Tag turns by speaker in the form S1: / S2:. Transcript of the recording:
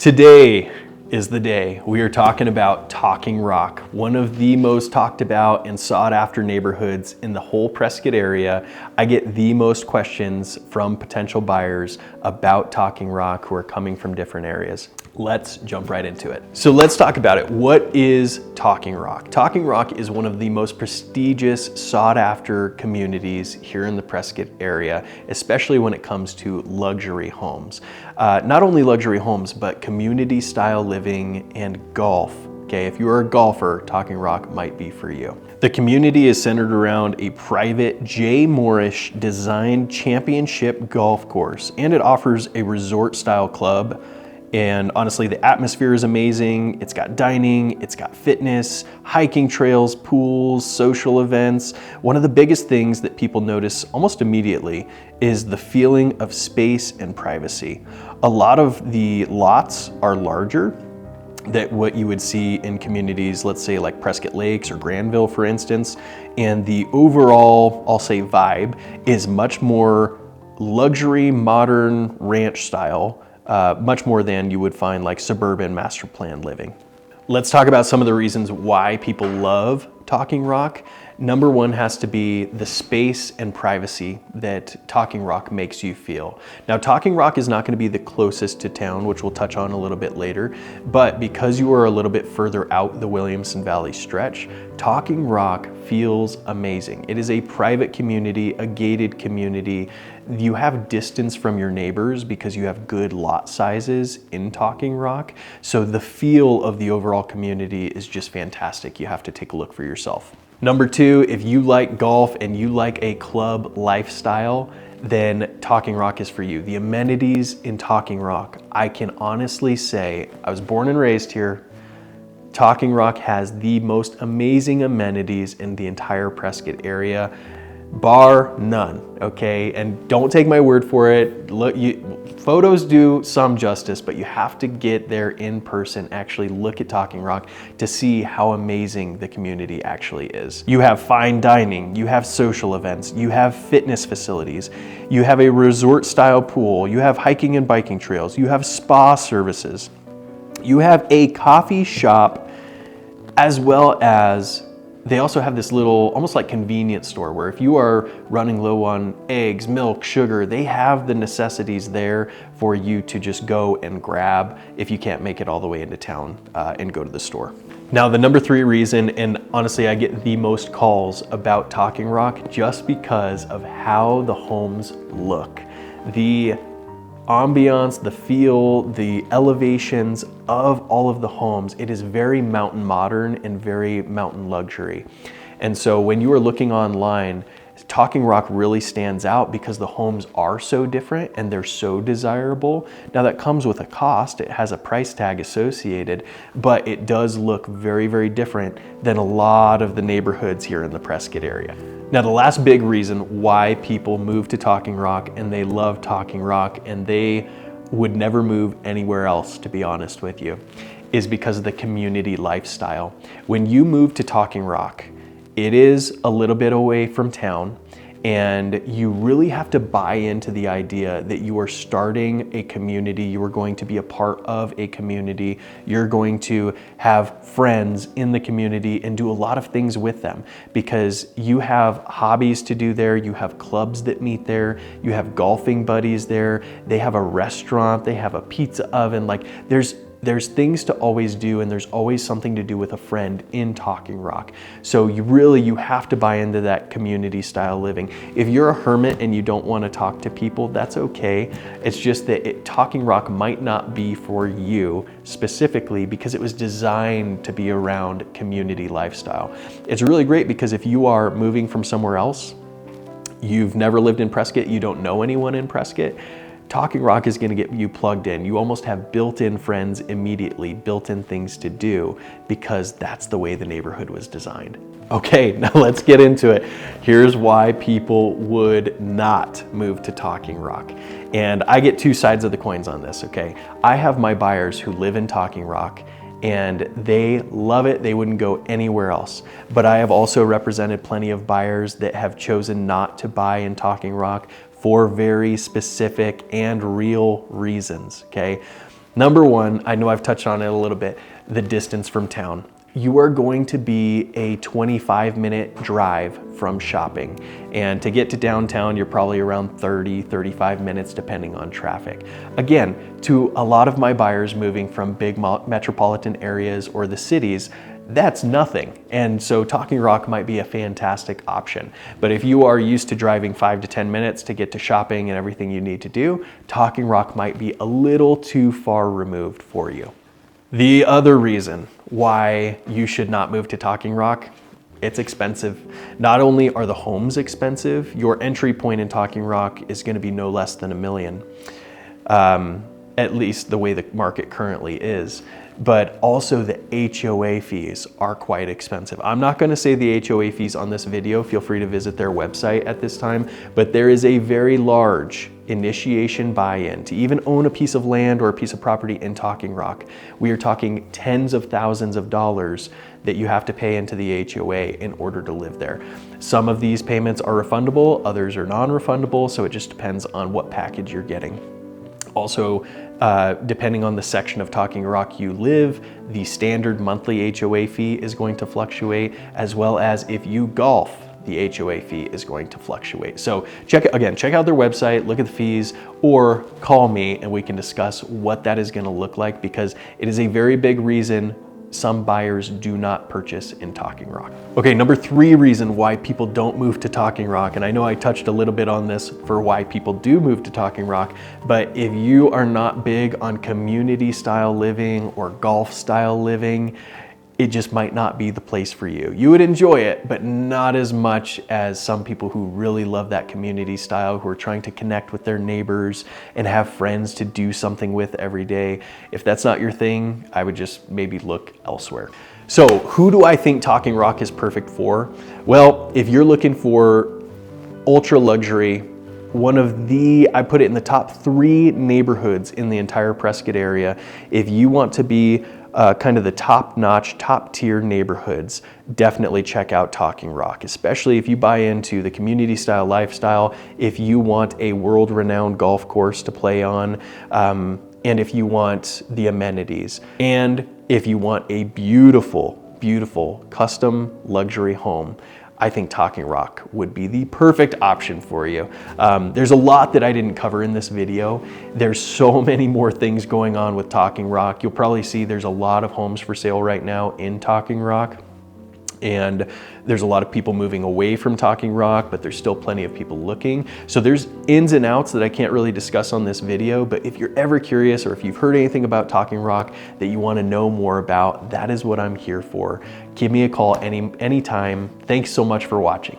S1: Today is the day we are talking about Talking Rock, one of the most talked about and sought after neighborhoods in the whole Prescott area. I get the most questions from potential buyers about Talking Rock who are coming from different areas. Let's jump right into it. So let's talk about it. What is Talking Rock? Talking Rock is one of the most prestigious, sought after communities here in the Prescott area, especially when it comes to luxury homes. Not only luxury homes, but community style living and golf. Okay, if you are a golfer, Talking Rock might be for you. The community is centered around a private Jay Morrish-designed championship golf course, and it offers a resort style club. And honestly, the atmosphere is amazing. It's got dining, it's got fitness, hiking trails, pools, social events. One of the biggest things that people notice almost immediately is the feeling of space and privacy. A lot of the lots are larger than what you would see in communities, let's say like Prescott Lakes or Granville, for instance. And the overall, I'll say, vibe is much more luxury, modern ranch style. Much more than you would find like suburban master plan living. Let's talk about some of the reasons why people love Talking Rock. Number one has to be the space and privacy that Talking Rock makes you feel. Now, Talking Rock is not going to be the closest to town, which we'll touch on a little bit later, but because you are a little bit further out the Williamson Valley stretch, Talking Rock feels amazing. It is a private community, a gated community. You have distance from your neighbors because you have good lot sizes in Talking Rock. So the feel of the overall community is just fantastic. You have to take a look for yourself. Number two, if you like golf and you like a club lifestyle, then Talking Rock is for you. The amenities in Talking Rock, I can honestly say, I was born and raised here. Talking Rock has the most amazing amenities in the entire Prescott area, bar none, okay? And don't take my word for it. Look, photos do some justice, but you have to get there in person, actually look at Talking Rock to see how amazing the community actually is. You have fine dining, you have social events, you have fitness facilities, you have a resort style pool, you have hiking and biking trails, you have spa services, you have a coffee shop, as well as they also have this little, almost like convenience store where if you are running low on eggs, milk, sugar, they have the necessities there for you to just go and grab if you can't make it all the way into town and go to the store. Now, the number three reason, and honestly, I get the most calls about Talking Rock just because of how the homes look. The ambiance, the feel, the elevations of all of the homes, it is very mountain modern and very mountain luxury. And so when you are looking online, Talking Rock really stands out because the homes are so different and they're so desirable. Now that comes with a cost, it has a price tag associated, but it does look very, very different than a lot of the neighborhoods here in the Prescott area. Now, the last big reason why people move to Talking Rock and they love Talking Rock and they would never move anywhere else, to be honest with you, is because of the community lifestyle. When you move to Talking Rock, it is a little bit away from town, and you really have to buy into the idea that you are starting a community, you are going to be a part of a community, you're going to have friends in the community and do a lot of things with them because you have hobbies to do there, you have clubs that meet there, you have golfing buddies there, they have a restaurant, they have a pizza oven, like there's things to always do and there's always something to do with a friend in Talking Rock. So you have to buy into that community style living. If you're a hermit and you don't want to talk to people, that's okay. It's just that Talking Rock might not be for you specifically because it was designed to be around community lifestyle. It's really great because if you are moving from somewhere else, you've never lived in Prescott, you don't know anyone in Prescott, Talking Rock is going to get you plugged in. You almost have built-in friends immediately, built-in things to do because that's the way the neighborhood was designed. Okay, now let's get into it. Here's why people would not move to Talking Rock. And I get two sides of the coins on this, okay? I have my buyers who live in Talking Rock and they love it. They wouldn't go anywhere else. But I have also represented plenty of buyers that have chosen not to buy in Talking Rock for very specific and real reasons, okay? Number one, I know I've touched on it a little bit, the distance from town. You are going to be a 25-minute drive from shopping. And to get to downtown, you're probably around 30, 35 minutes depending on traffic. Again, to a lot of my buyers moving from big metropolitan areas or the cities, that's nothing. And so Talking Rock might be a fantastic option. But if you are used to driving 5 to 10 minutes to get to shopping and everything you need to do, Talking Rock might be a little too far removed for you. The other reason why you should not move to Talking Rock, it's expensive. Not only are the homes expensive, your entry point in Talking Rock is going to be no less than $1 million, at least the way the market currently is. But also the HOA fees are quite expensive. I'm not going to say the HOA fees on this video. Feel free to visit their website at this time, but there is a very large initiation buy-in to even own a piece of land or a piece of property in Talking Rock. We are talking tens of thousands of dollars that you have to pay into the HOA in order to live there. Some of these payments are refundable, others are non-refundable, so it just depends on what package you're getting. Also, depending on the section of Talking Rock you live, the standard monthly HOA fee is going to fluctuate, as well as if you golf, the HOA fee is going to fluctuate. So check out their website, look at the fees, or call me and we can discuss what that is going to look like, because it is a very big reason some buyers do not purchase in Talking Rock. Okay, number 3 reason why people don't move to Talking Rock, and I know I touched a little bit on this for why people do move to Talking Rock, but if you are not big on community style living or golf style living, it just might not be the place for you. You would enjoy it, but not as much as some people who really love that community style, who are trying to connect with their neighbors and have friends to do something with every day. If that's not your thing, I would just maybe look elsewhere. So who do I think Talking Rock is perfect for? Well, if you're looking for ultra luxury, I put it in the top 3 neighborhoods in the entire Prescott area. If you want to be kind of the top-notch, top-tier neighborhoods, definitely check out Talking Rock, especially if you buy into the community-style lifestyle, if you want a world-renowned golf course to play on, and if you want the amenities, and if you want a beautiful, beautiful custom luxury home. I think Talking Rock would be the perfect option for you. There's a lot that I didn't cover in this video. There's so many more things going on with Talking Rock. You'll probably see there's a lot of homes for sale right now in Talking Rock. And there's a lot of people moving away from Talking Rock, but there's still plenty of people looking. So there's ins and outs that I can't really discuss on this video, but if you're ever curious or if you've heard anything about Talking Rock that you want to know more about, that is what I'm here for. Give me a call anytime. Thanks so much for watching.